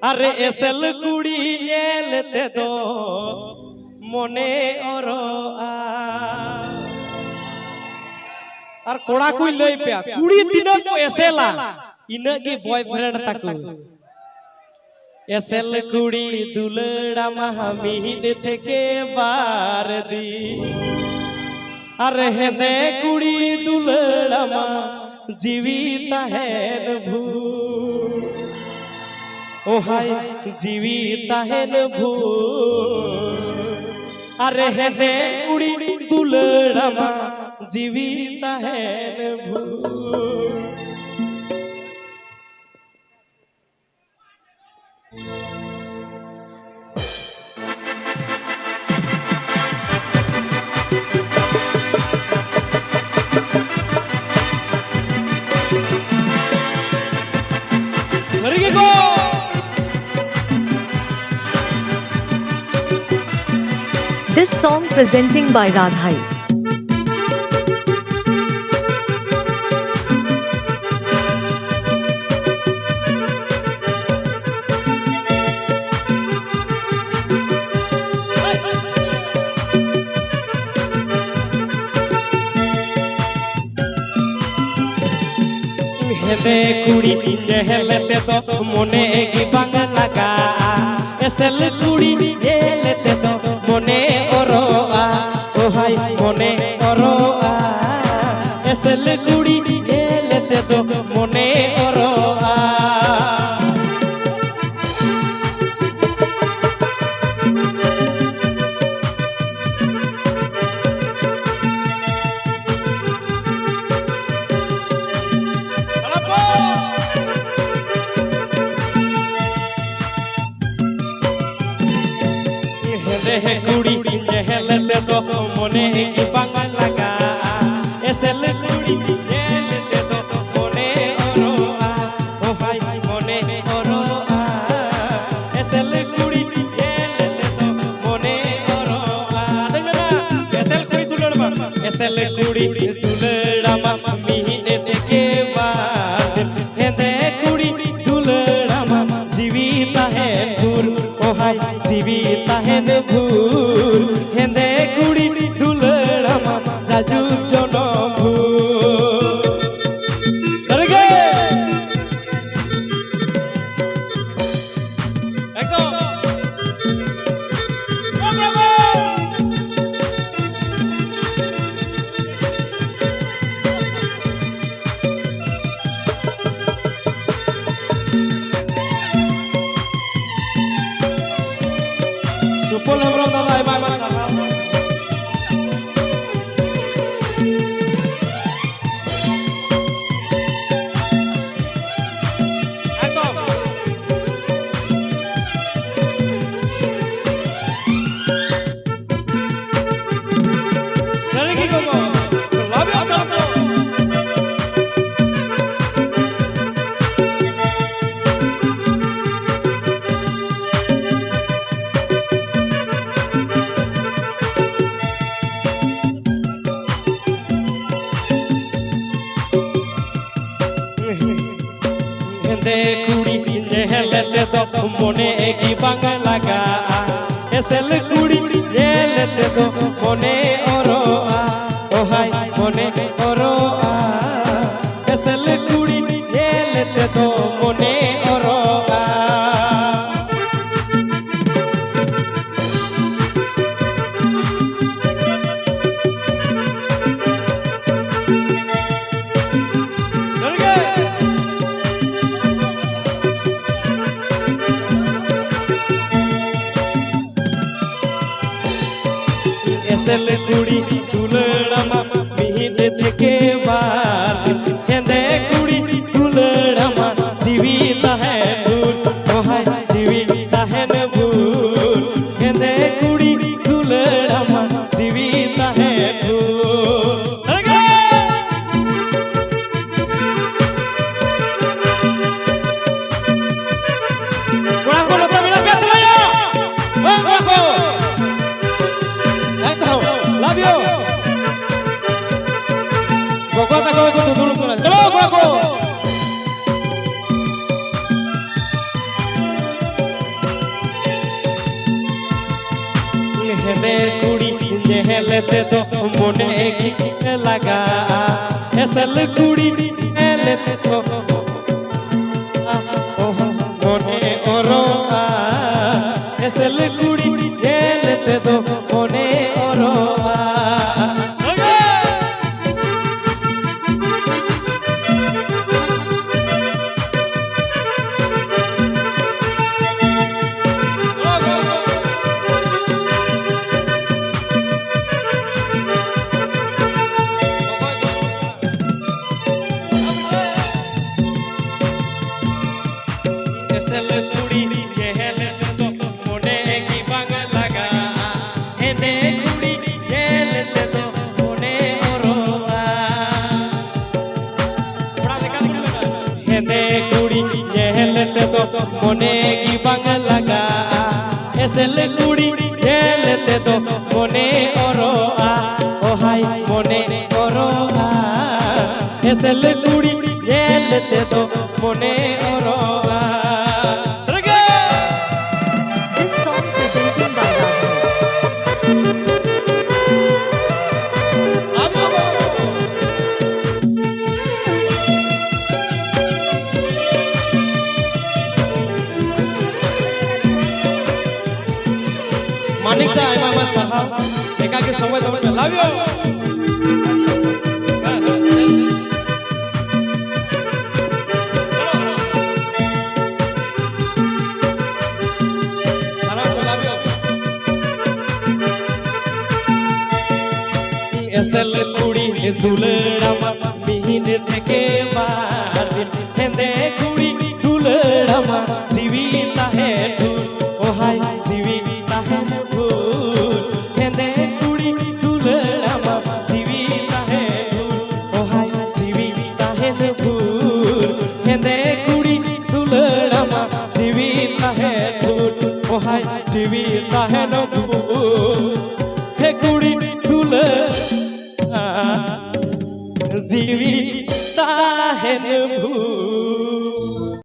আরে এসেল কুড়ি নেলতে দো মনে ওরো আর কোড়া কই লই পে কুড়ি দিন কো এসেলা ইনগে বয়ফ্রেন্ড তাকু এসেল কুড়ি দুলড়া মাহমিদ থেকে বার দি আরে হেদে কুড়ি দুলড়া মা জীবিত হেন ভূ ओ हाय जीवित हेन भू अरे हेदे उड़ी दुलड़मा जीवित हेन भू This song presenting by Radhai. हेदे कुड़ी हेलते तो मोने की बांग लगा एसल कुड़ी हेलते तो मोने ओरोआ ओ हाय मोने ओरोआ एसल कुड़ी हेलते तो मोने ओरोआ कुड़ी हेलते तो मोने की बांग लगा एसल कुड़ी हेलते तो मोने ओरोआ ओ हाय मोने ओरोआ एसल कुड़ी हेलते तो मोने ओरोआ देखना एसल कुड़ी दुलड़मा एसल कुड़ी दुलड़मा मिहिने देखे बाद हेदे कुड़ी दुलड़मा जीवित है दूर ओ हाय जीवित है भूल हेदे कुड़ी दुलड़मा जाजू जनो भूल सरगे एकदम ओ bravo Supul bro dadah bye masalah हेदे कुड़ी हेलते तो मोने की बांग लगा एसल कुड़ी हेलते तो मोने ओरोआ ओ हाय मोने ओरोआ एसल कुड़ी हेलते तो मोने ओरोआ एसल कुड़ी दुलड़मा मिहिन देखे बाद हेदे कुड़ी दुलड़मा जीवित है भूल ओ हाय जीवित है भूल हेदे कुड़ी दुलड़मा जीवित है भूल हेले कुड़ी हेलते तो मोने की लगा असल कुड़ी हेलते तो मोने ओरो असल कुड़ी हेलते तो मोने ओरो मोने की बंग लगा एसल कुड़ी हेलते तो मोने ओरोआ ओ हाय मोने ओरोआ एसल कुड़ी हेलते तो मोने ओरोआ This song presented by Radhai. मानिकदा Aima साहाब एकाके समय तो लाव यू एसल कुड़ी दुलड़मा मिहिन থেকে मारदिन हेंदे कुड़ी दुलड़मा जीविता है दूर ओ हाय जीविता है दूर हेंदे कुड़ी दुलड़मा जीविता है दूर ओ हाय जीविता है दूर हेंदे कुड़ी दुलड़मा जीविता है दूर ओ हाय जीविता है दूर हे कुड़ी दुलड़ जीविता है भू